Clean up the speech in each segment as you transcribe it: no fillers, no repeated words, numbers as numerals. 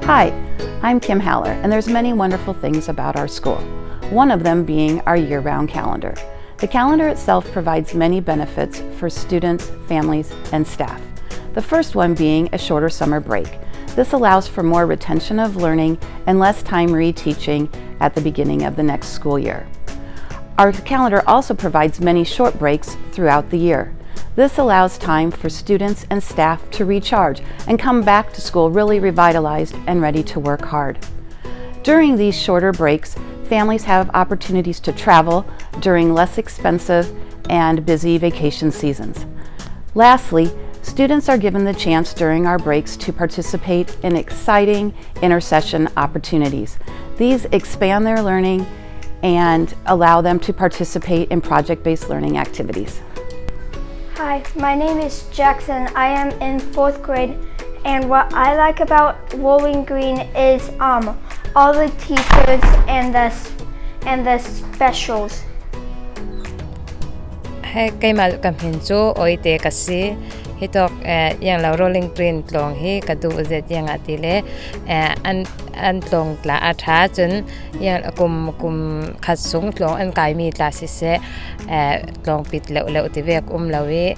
Hi, I'm Kim Haller, and there's many wonderful things about our school. One of them being our year-round calendar. The calendar itself provides many benefits for students, families, and staff. The first one being a shorter summer break. This allows for more retention of learning and less time reteaching at the beginning of the next school year. Our calendar also provides many short breaks throughout the year. This allows time for students and staff to recharge and come back to school really revitalized and ready to work hard. During these shorter breaks, families have opportunities to travel during less expensive and busy vacation seasons. Lastly, students are given the chance during our breaks to participate in exciting intersession opportunities. These expand their learning and allow them to participate in project-based learning activities. Hi, my name is Jackson. I am in 4th grade, and what I like about Bowling Green is all the teachers and the specials. Hey, kay mal kam hinchu oite kasi hitok yang la rolling green tlong hi kadu zet yang atile an tlong tla atha chun yang kum khasung tlong an kai mi tla si se tlong pit le tivek lawi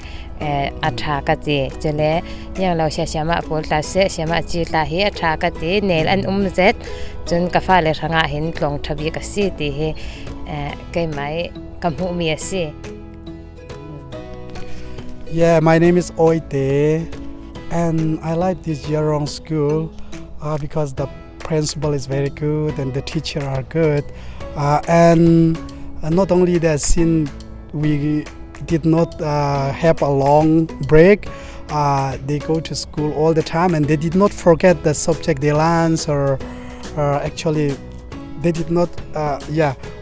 atha ka ti chele yang lo sha pol tla se shama chi tla hi atha ka ti nel an zet chun ka fa le thanga hin tlong thabi ka si ti hi kay mai kam hu mi asi. Yeah, my name is Oite, and I like this year-round school because the principal is very good and the teachers are good. And not only that, since we did not have a long break, they go to school all the time and they did not forget the subject they learned, or actually they did not,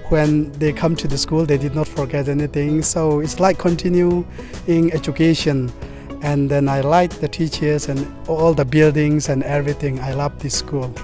when they come to the school, they did not forget anything. So it's like continuing education. And then I like the teachers and all the buildings and everything. I love this school.